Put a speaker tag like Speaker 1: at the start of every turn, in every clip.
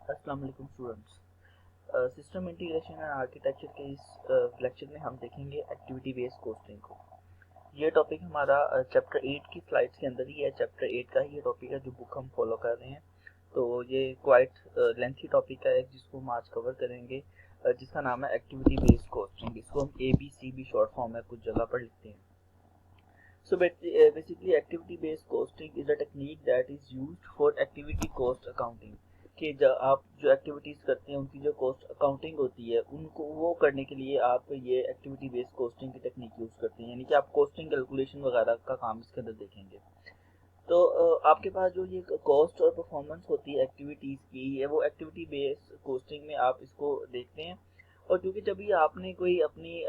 Speaker 1: अस्सलाम वालेकुम students. System integration and architecture के इस लेक्चर में हम देखेंगे एक्टिविटी बेस्ड कोस्टिंग को। ये टॉपिक हमारा चैप्टर 8 की स्लाइड्स के अंदर ही है। चैप्टर 8 का ही ये टॉपिक है जो बुक हम फॉलो कर रहे हैं। तो ये क्वाइट लेंथी टॉपिक है जिसको हम आज कवर करेंगे, जिसका नाम है एक्टिविटी बेस्ड कोस्टिंग। इसको हम ABCB शॉर्ट फॉर्म में कुछ जगह पर लिखते हैं। So basically activity based costing is a technique that is used for activity cost accounting। कि जब आप जो एक्टिविटीज करते हैं उनकी जो कॉस्ट अकाउंटिंग होती है उनको वो करने के लिए आप ये एक्टिविटी बेस्ड कॉस्टिंग की टेक्निक यूज करते हैं, यानी कि आप कॉस्टिंग कैलकुलेशन वगैरह का काम इसके अंदर देखेंगे। तो आपके पास जो ये कॉस्ट और परफॉर्मेंस होती है एक्टिविटीज की, ये वो एक्टिविटी बेस्ड कॉस्टिंग में आप इसको देखते हैं। और क्योंकि जब भी आपने कोई अपनी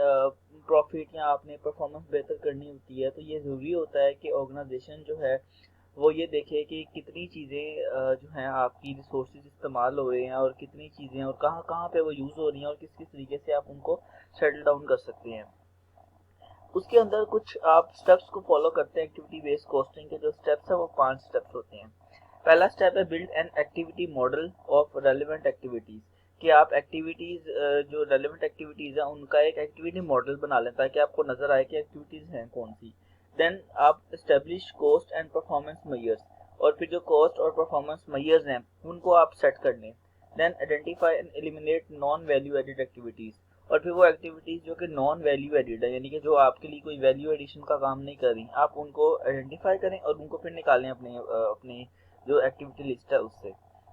Speaker 1: प्रॉफिट या आपने परफॉर्मेंस बेहतर करनी होती है तो ये ज़रूरी होता है कि ऑर्गेनाइजेशन जो है वो ये देखे कि कितनी चीज़ें जो हैं आपकी रिसोर्सेज इस्तेमाल हो रहे हैं और कितनी चीज़ें और कहाँ कहाँ पे वो यूज़ हो रही हैं और किस किस तरीके से आप उनको सेटल डाउन कर सकते हैं। उसके अंदर कुछ आप स्टेप्स को फॉलो करते हैं। एक्टिविटी बेस्ड कॉस्टिंग के जो स्टेप्स है वो 5 स्टेप्स होते हैं। पहला स्टेप है build an activity model of relevant activities, कि आप एक्टिविटीज जो रेलिवेंट एक्टिविटीज है उनका एक एक्टिविटी मॉडल बना लें ताकि आपको नजर आए कि एक्टिविटीज हैं कौन सी। देन आप establish cost and performance measures, और फिर जो कॉस्ट और परफॉर्मेंस मेजर्स हैं उनको आप सेट कर लें। Then identify and eliminate non value added activities, और फिर वो एक्टिविटीज जो कि नॉन वैल्यू एडिड है, यानी कि जो आपके लिए कोई वैल्यू एडिशन का काम नहीं कर रही, आप उनको आइडेंटिफाई करें और उनको फिर निकालें अपने जो एक्टिविटी लिस्ट है उससे।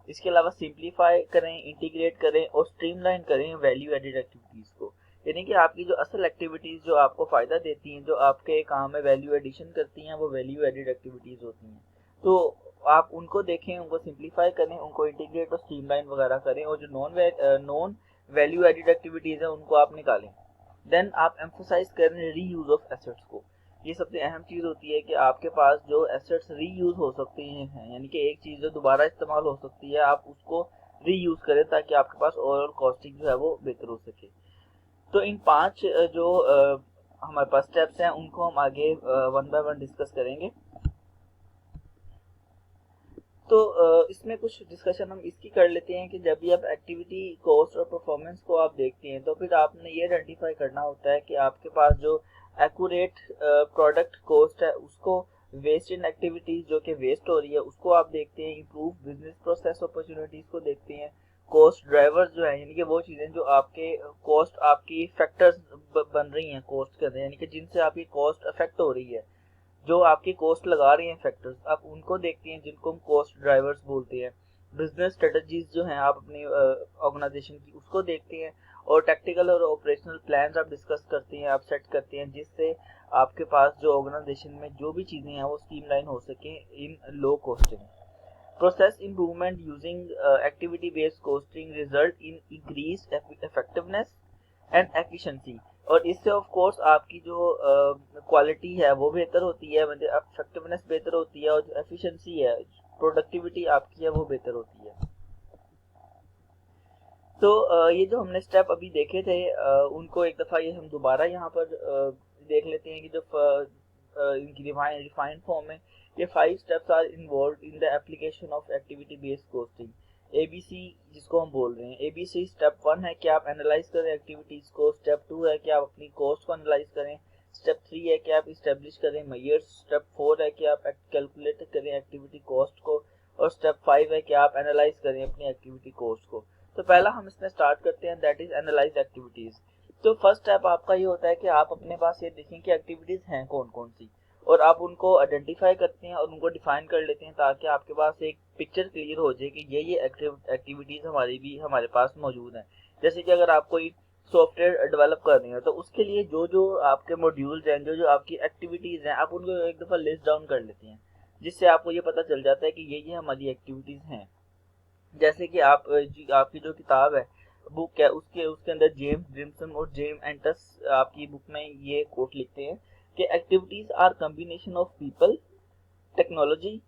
Speaker 1: इसके अलावा सिंप्लीफाई करें, इंटीग्रेट करें और स्ट्रीमलाइन करें वैल्यू एडिड एक्टिविटीज को, यानी कि आपकी जो असल एक्टिविटीज जो आपको फायदा देती हैं, जो आपके काम में वैल्यू एडिशन करती हैं, वो वैल्यू एडिड एक्टिविटीज होती हैं। तो आप उनको देखें, उनको सिंप्लीफाई करें, उनको इंटीग्रेट और स्ट्रीमलाइन वगैरह करें, और जो नॉन वैल्यू एडिड एक्टिविटीज है उनको आप निकालें। देन आप एम्फोसाइज करें रीयूज ऑफ एसेट्स को। ये सबसे अहम चीज होती है कि आपके पास जो एसेट्स रीयूज हो सकते हैं, यानी कि एक चीज जो दोबारा इस्तेमाल हो सकती है आप उसको रीयूज करें ताकि आपके पास ओवरऑल कॉस्टिंग जो है वो बेहतर हो सके। तो इन 5 जो हमारे पास स्टेप्स हैं उनको हम आगे वन बाय वन डिस्कस करेंगे। तो इसमें कुछ डिस्कशन हम इसकी कर लेते हैं कि जब भी आप एक्टिविटी कॉस्ट और परफॉर्मेंस को आप देखते हैं तो फिर आपने ये आइडेंटिफाई करना होता है कि आपके पास जो एक्यूरेट प्रोडक्ट कॉस्ट है उसको, वेस्ट इन एक्टिविटीज जो कि वेस्ट हो रही है उसको आप देखते हैं, इंप्रूव बिजनेस प्रोसेस अपॉर्चुनिटीज को देखते हैं, कॉस्ट ड्राइवर्स जो है यानी कि वो चीज़ें जो आपके कॉस्ट आपकी फैक्टर्स बन रही हैं कॉस्ट के अंदर, यानी कि जिनसे आपकी कॉस्ट अफेक्ट हो रही है, जो आपकी कॉस्ट लगा रहे हैं फैक्टर्स, आप उनको देखते हैं जिनको हम कॉस्ट ड्राइवर्स बोलते हैं। बिजनेस स्ट्रेटजीज जो हैं आप अपनी ऑर्गेनाइजेशन की उसको देखते हैं, और टैक्टिकल और ऑपरेशनल प्लान्स आप डिस्कस करते हैं, आप सेट करते हैं, जिससे आपके पास जो ऑर्गेनाइजेशन में जो भी चीज़ें हैं वो स्ट्रीमलाइन हो सके in low costing. Process improvement using activity based costing result in increase effectiveness and efficiency, और इससे ऑफ कोर्स आपकी जो क्वालिटी है वो बेहतर होती है, मतलब इफेक्टिवनेस बेहतर होती है, और जो एफिशिएंसी है, प्रोडक्टिविटी आपकी है वो बेहतर होती है। तो ये जो हमने स्टेप अभी देखे थे उनको एक दफ़ा ये हम दोबारा यहाँ पर देख लेते हैं कि जो इनकी रिफाइंड फॉर्म में ये 5 steps are involve in the application of activity based costing, ABC जिसको हम बोल रहे हैं। ABC स्टेप 1 है कि आप एनालाइज करें एक्टिविटीज को, स्टेप 2 है कि आप अपनी कॉस्ट को एनालाइज करें, स्टेप 3 है कि आप इस्टेब्लिश करें मेजर्स, स्टेप 4 है कि आप कैलकुलेट करें एक्टिविटी कॉस्ट को, और स्टेप 5 है कि आप एनालाइज करें अपनी एक्टिविटी कॉस्ट को। तो पहला हम इसमें स्टार्ट करते हैं, दैट इज एनालाइज एक्टिविटीज। तो फर्स्ट स्टेप आपका ये होता है कि आप अपने पास ये देखें कि एक्टिविटीज हैं कौन कौन सी, और आप उनको आइडेंटिफाई करते हैं और उनको डिफाइन कर लेते हैं ताकि आपके पास एक पिक्चर क्लियर हो जाए कि ये एक्टिविटीज हमारे पास मौजूद हैं। जैसे कि अगर आप कोई सॉफ्टवेयर डेवलप कर रहे हैं तो उसके लिए जो जो आपके मॉड्यूल्स हैं, जो जो आपकी एक्टिविटीज हैं, आप उनको एक दफ़ा लिस्ट डाउन कर लेते हैं, जिससे आपको ये पता चल जाता है कि ये हमारी एक्टिविटीज हैं। जैसे कि आपकी जो किताब है, बुक है, उसके उसके अंदर जेम्स ब्रिमसन और जेम एंटस आपकी बुक में ये कोट लिखते हैं कि activities are combination of people, technology,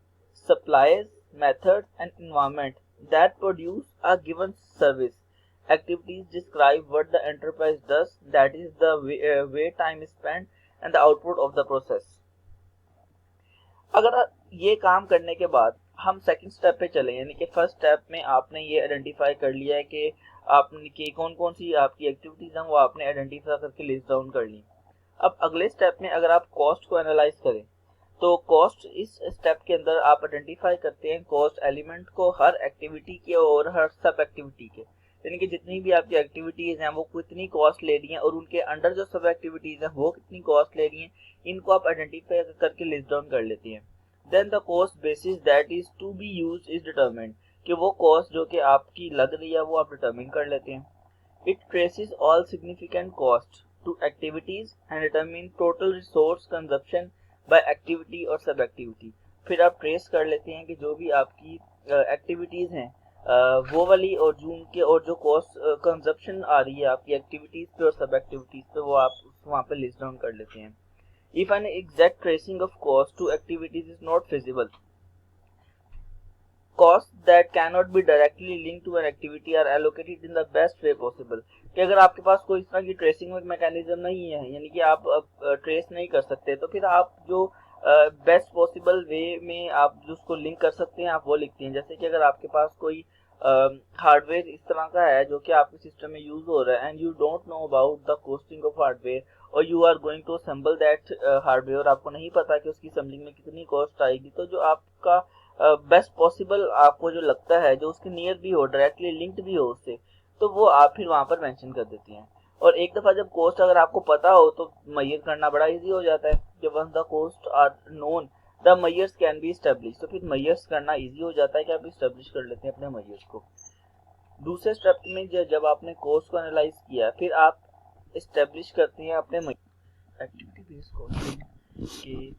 Speaker 1: suppliers, methods and environment that produce a given service. Activities describe what the enterprise does, that is the way time is spent and the output of the process। अगर ये काम करने के बाद हम second step पे चले, यानी कि फर्स्ट स्टेप में आपने ये आइडेंटिफाई कर लिया है कि आपने कि कौन कौन सी आपकी एक्टिविटीज हैं वो आपने आइडेंटिफाई करके लिस्ट डाउन कर ली। अब अगले स्टेप में अगर आप कॉस्ट को एनालाइज करें तो कॉस्ट इस स्टेप के अंदर आप आइडेंटिफाई करते हैं कॉस्ट एलिमेंट को हर एक्टिविटी के और हर सब एक्टिविटी के, यानी कि जितनी भी आपकी एक्टिविटीज हैं वो कितनी कॉस्ट ले रही हैं और उनके अंडर जो सब एक्टिविटीज हैं वो कितनी कॉस्ट ले रही हैं, इनको आप आइडेंटिफाई करके लिस्ट डाउन कर लेते हैं। Then the cost basis that is to be used is determined, कि वो कॉस्ट जो कि आपकी लग रही है वो आप डिटरमिन कर लेते हैं। It traces all significant cost to activities and determine total resource consumption by activity और सब एक्टिविटी। फिर आप ट्रेस कर लेते हैं कि जो भी आपकी एक्टिविटीज हैं वो वाली और जो उनके और जो कॉस्ट कंजप्शन आ रही है आपकी एक्टिविटीज पे और सब एक्टिविटीज पे वो आप वहाँ पे लिस्ट डाउन कर लेते हैं। If an exact tracing of cost to activities is not feasible, costs that cannot be directly linked to an activity are allocated in the best way possible। कि अगर आपके पास कोई इस तरह की ट्रेसिंग मैकेनिज्म नहीं है, यानी कि आप ट्रेस नहीं कर सकते, तो फिर आप जो बेस्ट पॉसिबल वे में आप जो उसको लिंक कर सकते हैं आप वो लिखते हैं। जैसे कि अगर आपके पास कोई हार्डवेयर इस तरह का है जो कि आपके सिस्टम में यूज हो रहा है and you don't know about the costing of hardware और you are going to assemble that hardware, आपको नहीं पता कि उसकी असेंबलिंग में कितनी कॉस्ट आएगी, तो जो आपका बेस्ट पॉसिबल आपको जो लगता है जो उसके नियर भी हो, डायरेक्टली लिंक्ड भी हो उससे, तो वो आप फिर वहां पर मेंशन कर देती हैं। और एक दफा जब कॉस्ट अगर आपको पता हो तो मेजर करना बड़ा इजी हो जाता है। जब once the cost are known the measures can be establish, तो फिर मेजर्स करना इजी हो जाता है कि आप एस्टेब्लिश कर लेते हैं अपने मेजर्स को। दूसरे स्टेप में जब आपने कॉस्ट को एनालाइज किया फिर आप एस्टेब्लिश करते हैं अपने एक्टिविटी बेस्ड कॉस्टिंग के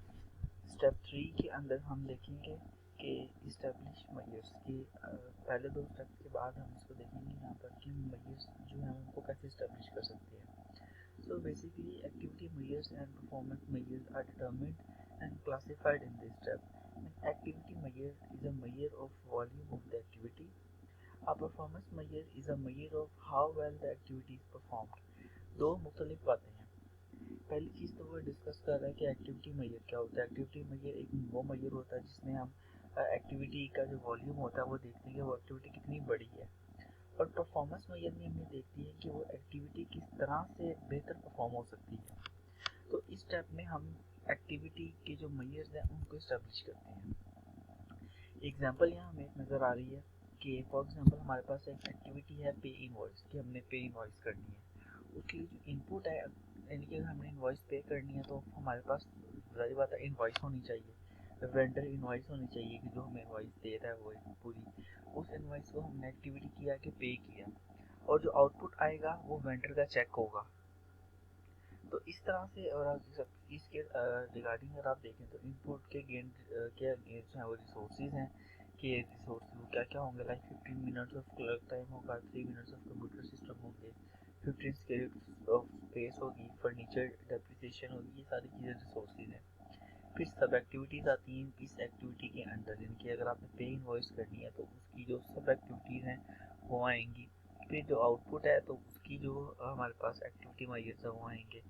Speaker 1: स्टेप 3 के अंदर हम देखेंगे कि इस्टेब्लिश मेजर्स के पहले दो स्टेप के बाद हम इसको देखेंगे यहाँ पर कि मेजर्स जो हैं उनको कैसे इस्टेब्लिश कर सकते हैं। So basically activity measures and performance measures are determined and classified in this step. Activity measure is a measure of volume of the activity. A performance measure is a measure of how well the activity is performed. दो मुख्तलिफ बातें हैं। पहली चीज़ तो वो discuss कर रहा है कि एक्टिविटी मेजर क्या होता है। एक्टिविटी मेजर एक वो मेजर होता है जिसमें हम एक्टिविटी का जो वॉल्यूम होता है वो देखते हैं कि वो एक्टिविटी कितनी बड़ी है, और परफॉर्मेंस मेजर में हमने देखती है कि वो एक्टिविटी किस तरह से बेहतर परफॉर्म हो सकती है। तो इस स्टेप में हम एक्टिविटी के जो मेजर्स हैं उनको इस्टेब्लिश करते हैं। एग्जांपल यहाँ हमें नज़र आ रही है कि फॉर एग्जांपल हमारे पास एक एक्टिविटी है पे इनवॉइस, कि हमने पे इनवॉइस करनी है। उसके लिए जो इनपुट है, यानी कि हमने इनवॉइस पे करनी है तो हमारे पास ज़ाहिर बात है इनवॉइस होनी चाहिए, वेंडर इनवॉइस होनी चाहिए कि जो हमें इनवॉइस दे रहा है वो पूरी, उस इनवॉइस को हमने एक्टिविटी किया कि पे किया, और जो आउटपुट आएगा वो वेंडर का चेक होगा। तो इस तरह से, और इसके रिगार्डिंग अगर आप देखें तो इनपुट के गेन क्या जो है वो रिसोर्सेज हैं कि रिसोर्स वो क्या क्या होंगे, like 15 minutes of clerk time होगा, 3 मिनट्स ऑफ कंप्यूटर सिस्टम होंगे, 15 स्केल ऑफ स्पेस होगी, फर्नीचर डेप्रिसिएशन होगी, ये सारी चीज़ें रिसोर्सेज हैं। फिर सब एक्टिविटीज़ आती हैं इस एक्टिविटी के अंडर, यानी कि अगर आपने पे इनवॉइस करनी है तो उसकी जो सब एक्टिविटीज़ हैं वो आएंगी। फिर जो आउटपुट है तो उसकी जो हमारे पास एक्टिविटी मेजर्स है वो आएंगे।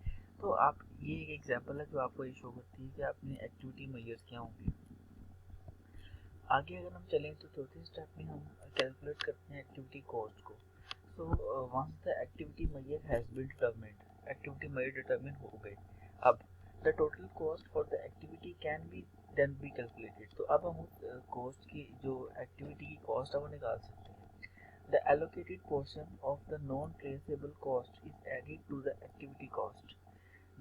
Speaker 1: तो आप ये एक एग्जांपल है जो आपको ये शो करती है कि आपने एक्टिविटी मेजर्स क्या होंगे। आगे अगर हम चलें तो चौथे स्टेप में हम कैलकुलेट करते हैं एक्टिविटी कॉस्ट को। So once the activity measure has been determined, activity measure determine हो गए, अब the total cost for the activity can be then be calculated. तो अब हम उस कॉस्ट की जो एक्टिविटी की कॉस्ट है वो निकाल सकते हैं। The allocated portion of the non traceable cost is added to the activity cost.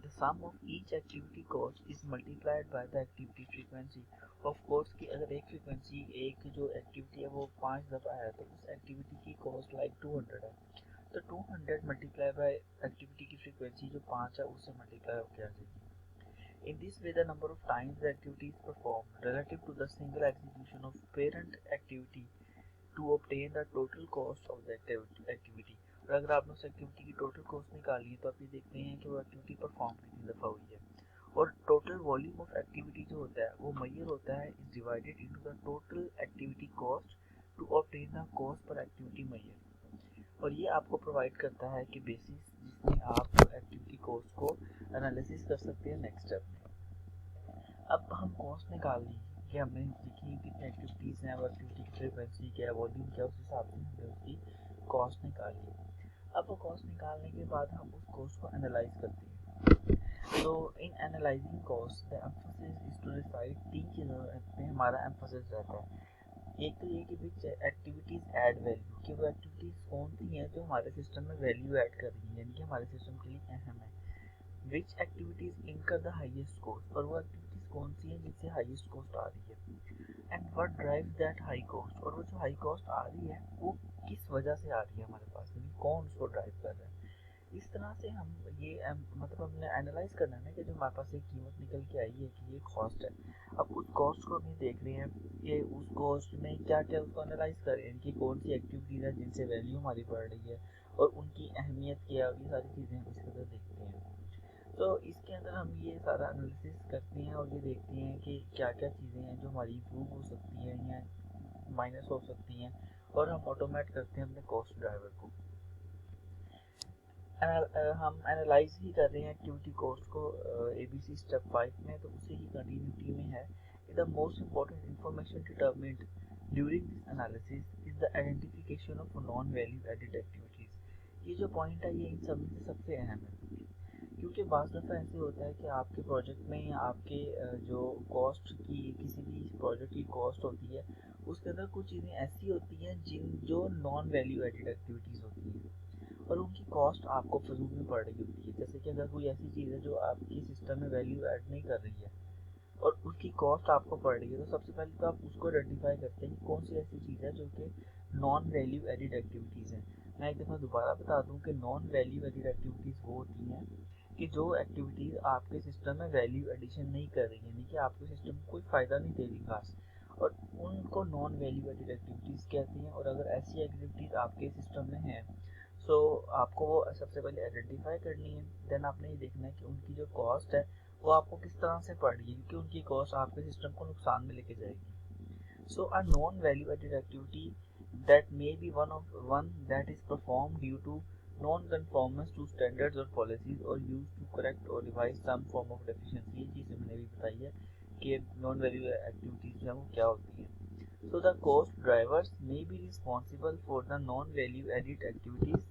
Speaker 1: The sum of each activity cost is multiplied by the activity frequency। Of course की अगर एक फ्रीक्वेंसी एक जो एक्टिविटी है वो 5 दफ़ा है तो उस एक्टिविटी की कॉस्ट लाइक 200 है, तो 200 मल्टीप्लाई बाय एक्टिविटी की फ्रीक्वेंसी जो 5 है उससे मल्टीप्लाई होकर आ जाएगी। In this way the number of times the activity is perform relative to the single execution of parent activity to obtain the total cost of the activity. और अगर आपने उस एक्टिविटी की टोटल कॉस्ट निकाली है तो आप ये देखते हैं कि वो एक्टिविटी परफॉर्म कितनी दफ़ा हुई है। और टोटल वॉल्यूम ऑफ एक्टिविटी जो होता है वो मेजर होता है is divided into the total activity cost to obtain the cost per activity measure. और ये आपको प्रोवाइड करता है कि बेसिस जिसमें आप एक्टिविटी कॉस्ट को एनालिसिस कर सकते हैं नेक्स्ट स्टेप में। अब हम कॉस्ट निकाल ली, कि हमने देखी कितनी एक्टिविटीज़ हैं और एक्टिविटी की फ्रीक्वेंसी क्या है, वॉल्यूम क्या है, उस हिसाब से हमने उसकी कॉस्ट निकाली। अब वो कॉस्ट निकालने के बाद हम उस कॉस्ट को एनालाइज करते हैं। तो in analysing cost the emphasis is to decide 3 चीज़ों पे हमारा एम्फोसिस रहता है। एक तो ये कि विच एक्टिविटीज़ ऐड वैल्यू, कि वो एक्टिविटीज़ कौन सी हैं जो हमारे सिस्टम में वैल्यू ऐड कर रही हैं, यानी कि हमारे सिस्टम के लिए अहम है। विच एक्टिविटीज़ इनकर द हाईएस्ट कॉस्ट, और वो एक्टिविटीज़ कौन सी हैं जिससे हाईएस्ट कॉस्ट आ रही है। And what drives that high cost, और वो जो हाई कॉस्ट आ रही है वो किस वजह से आ रही है हमारे पास, यानी कौन उसको ड्राइव कर रहा है। इस तरह से हम ये मतलब हमने एनालाइज करना है ना कि जो हमारे पास एक कीमत निकल के आई है कि ये कॉस्ट है। अब उस कॉस्ट को हम देख रहे हैं कि उस कॉस्ट में क्या क्या उसको एनालाइज कर रहे हैं कि कौन सी एक्टिविटीज़ है जिनसे वैल्यू हमारी बढ़ रही है और उनकी अहमियत क्या है, ये सारी चीज़ें हम इसके अंदर देखते हैं। तो इसके अंदर हम ये सारा एनालिसिस करते हैं और ये देखते हैं कि क्या क्या चीज़ें हैं जो हमारी इम्प्रूव हो सकती हैं या माइनस हो सकती हैं, और हम ऑटोमेट करते हैं अपने कॉस्ट ड्राइवर को। हम एनालाइज ही कर रहे हैं एक्टिविटी कॉस्ट को ABC स्टेप 5 में, तो उसे ही कंटिन्यूटी में है। The most important information determined during this analysis is the identification of non value added activities. ये जो पॉइंट है ये इन सब में से सबसे अहम है, क्योंकि बाज़ दफ़ा ऐसे होता है कि आपके प्रोजेक्ट में या आपके जो कॉस्ट की किसी भी प्रोजेक्ट की कॉस्ट होती है उसके अंदर कुछ चीज़ें ऐसी होती हैं जो नॉन वैल्यू एडिड एक्टिविटीज़ होती हैं और उनकी कॉस्ट आपको फजूल में पड़ रही होती है। जैसे कि अगर कोई ऐसी चीज़ है जो आपकी सिस्टम में वैल्यू ऐड नहीं कर रही है और उसकी कॉस्ट आपको पड़ रही है, तो सबसे पहले तो आप उसको आइडेंटिफाई करते हैं कि कौन सी ऐसी चीज़ है जो कि नॉन वैल्यू एडिड एक्टिविटीज़ हैं। मैं एक दफ़ा दोबारा बता दूं कि नॉन वैल्यू एडिड एक्टिविटीज़ वो होती हैं कि जो एक्टिविटीज़ आपके सिस्टम में वैल्यू एडिशन नहीं कर रही, यानी कि आपके सिस्टम को कोई फ़ायदा नहीं दे रही खास, और उनको नॉन वैल्यू एडिड एक्टिविटीज़ कहते हैं। और अगर ऐसी एक्टिविटीज़ आपके सिस्टम में हैं तो आपको वो सबसे पहले आइडेंटिफाई करनी है। देन आपने ये देखना है कि उनकी जो कॉस्ट है वो आपको किस तरह से पड़ रही है, क्योंकि उनकी कॉस्ट आपके सिस्टम को नुकसान में लेके जाएगी। So a non value added activity that may be one that is performed due to non-conformance to standards or policies or used to correct or revise some form of deficiency। ये चीज़ मैंने भी बताई है कि नॉन वैल्यू एक्टिविटीज जो है वो क्या होती है। So the cost drivers may be responsible for the non-value added activities।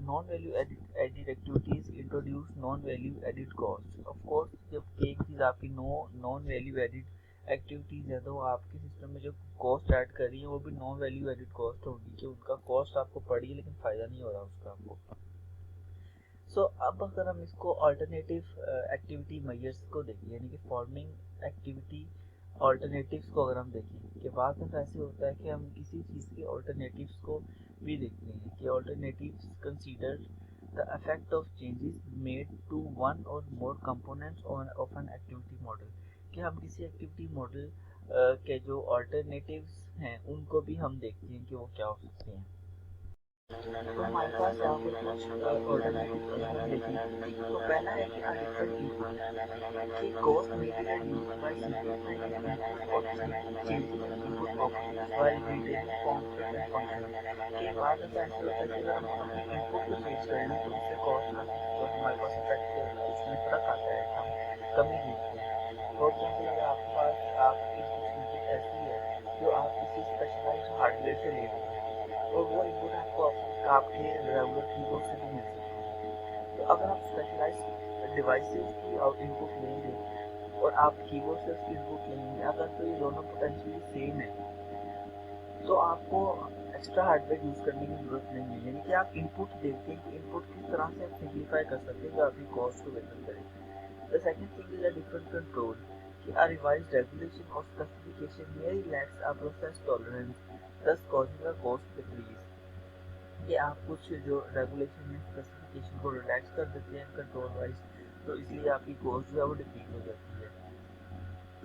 Speaker 1: non-value added activities introduce non-value added cost। of course जब एक चीज़ आपकी नॉन वैल्यू एडिड एक्टिविटीज़ है तो आपके सिस्टम में जो कॉस्ट ऐड कर रही है वो भी नॉन वैल्यू एडिड कॉस्ट होगी कि उनका कॉस्ट आपको पड़ी है लेकिन फ़ायदा नहीं हो रहा उसका आपको। अब अगर हम इसको अल्टरनेटिव एक्टिविटी मेजर्स को देखें, यानी कि फॉर्मिंग एक्टिविटी अल्टरनेटिव्स को अगर हम देखें कि बाद में ऐसे होता है कि हम किसी चीज़ के अल्टरनेटिव्स को भी देखते हैं कि alternatives consider the effect of changes made to one or more components of an activity model, कि हम किसी एक्टिविटी मॉडल के जो अल्टरनेटिव्स हैं उनको भी हम देखते हैं कि वो क्या हो सकते हैं। तो हमारे पास यहाँ पर कुछ ऑल्टरनेटिव अगर हम देखें तो पहला है कि डिफरेंट इनपुट कि कॉस्ट में भी रिड्यूस बाय सिंपलीफाइंग इनपुट और changing input properties while retaining concept and function. के बाद ऐसा ऐसे होता है कि अगर हम अपने इनपुट को चेंज करें तो उससे कॉस्ट में तो हमारे पास इफेक्ट उसमें फर्क आता है, हम कमी देखते हैं। फॉर एग्जाम्पल अगर आपके पास आपकी कुछ इनपुट ऐसी है जो आप किसी स्पेशलाइज्ड हार्डवेयर से ले रहे हैं और वो इनपुट आपको आपके रेगुलर कीबोर्ड से भी मिल सकती है। तो अगर आप स्पेशलाइज्ड डिवाइसेस की इनपुट लेंगे और आप कीबोर्ड से उसकी इनपुट लेंगे, अगर तो ये दोनों पोटेंशियली सेम है तो आपको एक्स्ट्रा हार्डवेयर यूज़ करने की जरूरत नहीं है, यानी कि आप इनपुट देखते हैं कि इनपुट किस तरह से आप सिंप्लीफाई कर सकते हैं जो आपकी कॉस्ट को बेहतर करे। The second thing is a different control कि a revised regulation or specification may relax a process tolerance, thus causing a cost decrease। कि आप कुछ जो रेगुलेशन है स्पेसिफिकेशन को रिलैक्स कर देते हैं कंट्रोल वाइज, तो इसलिए आपकी कॉस्ट जो है वो डिक्रीज हो जाती है।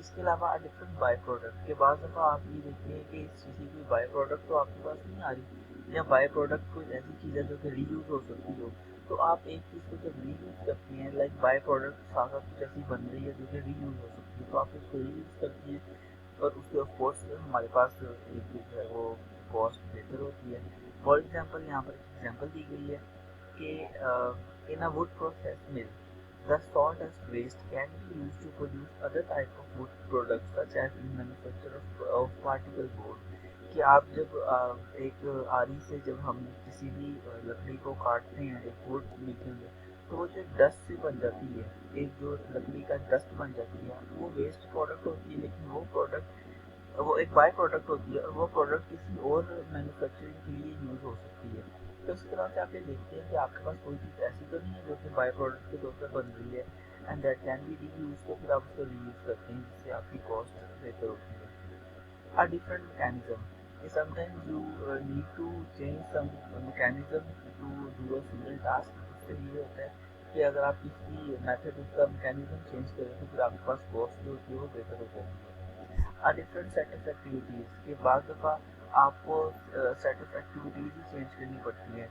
Speaker 1: इसके अलावा डिफरेंट बाय प्रोडक्ट के बाद दफ़ा आप ये देखते हैं कि किसी कोई बाय प्रोडक्ट तो आपके पास नहीं आ रही, या बाय प्रोडक्ट कोई ऐसी चीज़ है जो कि रीयूज हो सकती हो, तो आप एक चीज़ को जब रीयूज करते हैं लाइक बाय प्रोडक्ट साथ साथ कुछ ऐसी बन रही है जो कि रीयूज हो सकती है तो आप उसको रीयूज करती है और उसके ऑफकोर्स हमारे पास एक जो है वो कॉस्ट बेहतर होती है। फॉर एग्जाम्पल यहाँ पर एक एग्जाम्पल दी गई है कि in a wood process mill The sawdust waste can be used to produce other type of wood products such as in manufacture of particle board। कि आप जब एक आरी से जब हम किसी भी लकड़ी को काटते हैं, एक वुड निकलेंगे, तो वो जो डस्ट से बन जाती है, एक जो लकड़ी का डस्ट बन जाती है, वो वेस्ट प्रोडक्ट होती है, लेकिन वो एक बाय प्रोडक्ट होती है और वो प्रोडक्ट किसी और मैन्युफैक्चरिंग के लिए यूज हो सकती है। तो इस तरह से आप ये देखते हैं कि आपके पास कोई चीज़ ऐसी तो नहीं है जो कि बाय प्रोडक्ट के तौर पर बन रही है and that can be reuse, तो फिर आप उसको रीयूज करते हैं जिससे आपकी कॉस्ट बेहतर होती है। A different mechanism. Sometimes you need to change some mechanism to do a single task। इससे ये होता है कि अगर आप किसी मेथड उसका मैकेनिज्म चेंज करें तो फिर आपके पास कॉस्ट जो होती है वो बेहतर हो जाती है। A different set of activities के बाद दफ़ा आपको सेट ऑफ एक्टिविटीज ही चेंज करनी पड़ती है।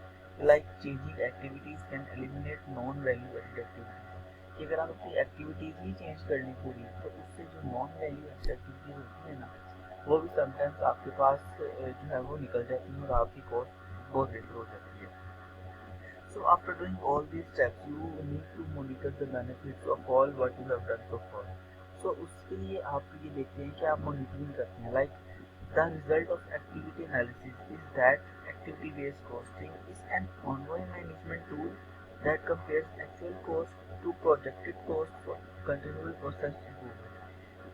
Speaker 1: Like changing activities can eliminate non value added activities. कि अगर आप अपनी एक्टिविटीज ही चेंज कर लें पूरी, तो उससे जो नॉन वैल्यू एडेड एक्टिविटीज होती है ना, वो भी समटाइम्स आपके पास जो है वो निकल जाती है और आपकी कॉस्ट बहुत बेहतर हो जाती है। So after doing all these steps, you need to monitor the benefits of all what you have done so far. So उसके लिए आप ये देखते हैं कि आप मॉनिटरिंग करते हैं। Like the result of activity analysis is that activity based costing is an ongoing management tool that compares actual cost to projected cost for continual process improvement।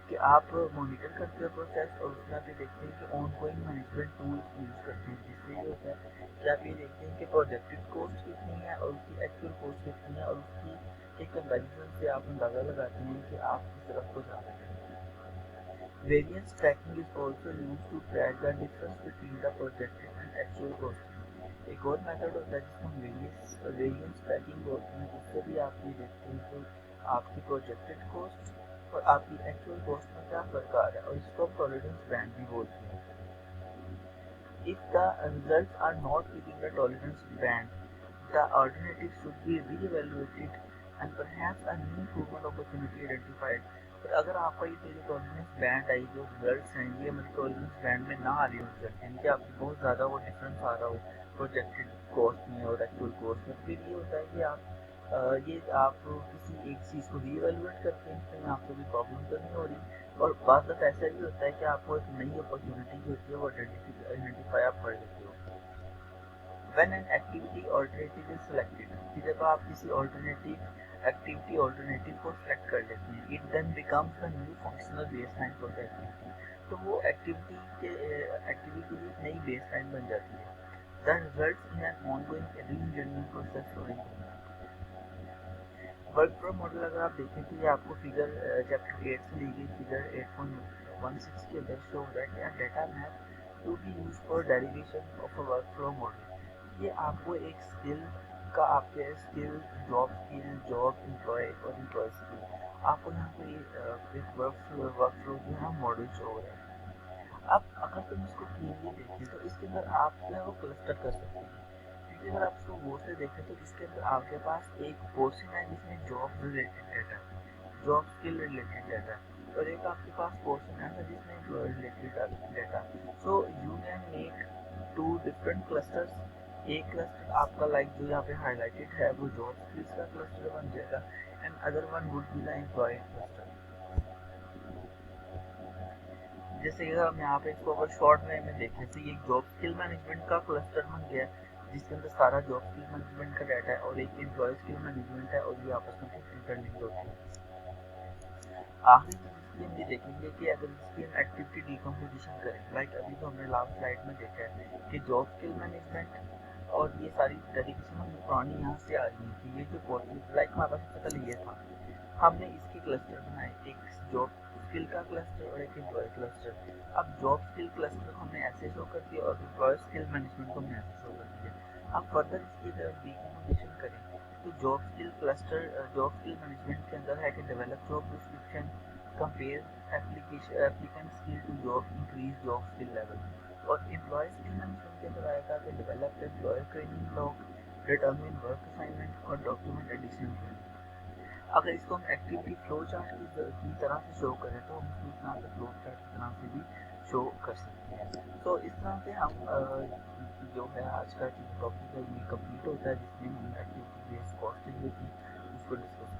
Speaker 1: कि आप मॉनिटर करते हो प्रोसेस और उसमें आप ये देखते हैं कि on going management tools use करते हैं, जिससे ये होता है कि आप ये देखते हैं कि प्रोजेक्टेड कॉस्ट कितनी है और उसकी एक्चुअल कॉस्ट कितनी है, और उसकी एक कंपैरिजन से आप अंदाज़ा लगाते हैं कि आप किस तरफ को जा रहे हैं। Variance tracking is also use to track the difference between the projected and actual cost. एक और मेथड होता है जिसको हम वेरिएंस ट्रैकिंग बोलते हैं। उससे भी आप ये देखते हैं कि आपकी प्रोजेक्टेड कॉस्ट और आपकी एक्चुअल कॉस्ट में क्या फर्क आ रहा है, और इसको हम टॉलरेंस बैंड भी बोलते हैं। If the results are not within the tolerance band, the alternative should be re-evaluated and perhaps a new improvement opportunity identified। पर अगर आपका ये जो टॉलरेंस बैंड आई, जो रिजल्ट्स हैं ये मतलब टॉलरेंस बैंड में ना आ रही हो रिजल्ट, यानी कि आपकी बहुत ज़्यादा वो डिफरेंस आ रहा हो प्रोजेक्टेड कॉस्ट में और एक्चुअल कॉस्ट में, फिर ये होता है कि आप किसी एक चीज़ को रीएवेलुएट करते हैं, कहीं आपको भी प्रॉब्लम तो नहीं हो रही। और बाद में ऐसा भी होता है कि आपको एक नई अपॉर्चुनिटी जो होती है वो आइडेंटिफाई आप कर लेते हो। When an activity alternative is selected, कि जब आप किसी एक्टिविटी ऑल्टरनेटिव को सिलेक्ट कर लेते हैं, it then becomes the new functional baseline for the activity। तो वो एक्टिविटी के लिए नई बेसलाइन बन जाती है। The results in an ongoing re-engineering process for improvement। Work flow model अगर आप देखें तो ये आपको फिगर चैप्टर 8 से ली गई फिगर 8.16 के अंदर शो हो रहा है कि data map to be use for derivation of a work flow model. ये आपको एक स्किल का, आपके स्किल, जॉब एम्प्लॉय और एम्प्लॉय स्किल, आपको यहाँ पे एक वर्क फ्लो जो है मॉडल शो हो रहा है। अब अगर तुम इसको क्लीनली देखें तो इसके अंदर आप जो है वो क्लस्टर कर सकते हैं। क्योंकि अगर आप इसको गौर से देखें तो इसके अंदर आपके पास एक पोर्शन है जिसमें job related data, job skill related data, और एक आपके पास पोर्शन है जिसमें employ related data. So you can make two different clusters. एक क्लस्टर आपका लाइक जो यहाँ पे हाईलाइटेड है वो जॉब स्किल्स का क्लस्टर बन जाएगा and other one would be the employ cluster. जैसे कि हम यहाँ पे इसको अगर शॉर्ट वे में देखें तो ये जॉब स्किल मैनेजमेंट का क्लस्टर बन गया जिसके अंदर सारा जॉब स्किल मैनेजमेंट का डाटा है, और एक एम्प्लॉय स्किल मैनेजमेंट है, और ये आपस में इंटरलिंक्ड होते हैं। आखिरी चीज इसकी हम ये देखेंगे कि अगर इसकी हम एक्टिविटी डिकम्पोजिशन करें, लाइक अभी तो हमने लास्ट स्लाइड में देखा है कि जॉब स्किल मैनेजमेंट और ये सारी डेडिकेशन हम पुरानी यहाँ से आ रही है कि ये जो पॉलिसी लाइक हमारे पास सबसे पहले ये था, हमने इसके क्लस्टर बनाए, एक जॉब स्किल का क्लस्टर और एक एम्प्लॉय क्लस्टर। अब जॉब स्किल क्लस्टर को हमने ऐसे शो कर दिया और एम्प्लॉय स्किल मैनेजमेंट को हमने ऐसे शो कर दिया। अब फर्दर इसकी अगर डिकम्पोजिशन करें तो job skill cluster, job skill management के अंदर है कि develop job description, compare applicant skill to job, increase job skill level, और एम्प्लॉय स्किल मैनेजमेंट के अंदर आएगा कि develop employ training block, determine work assignment और डॉक्यूमेंट एडिशनल ट्रेनिंग। अगर इसको हम एक्टिविटी फ्लो चार्ट की तरह से शो करें तो हम इसको इस तरह से फ्लो चार्ट की तरह से भी शो कर सकते हैं। तो इस तरह से हम जो है आज का टॉपिक है ये कंप्लीट होता है, जिसमें हम एक्टिविटी बेस्ड कॉस्टिंग जो थी उसको डिस्कस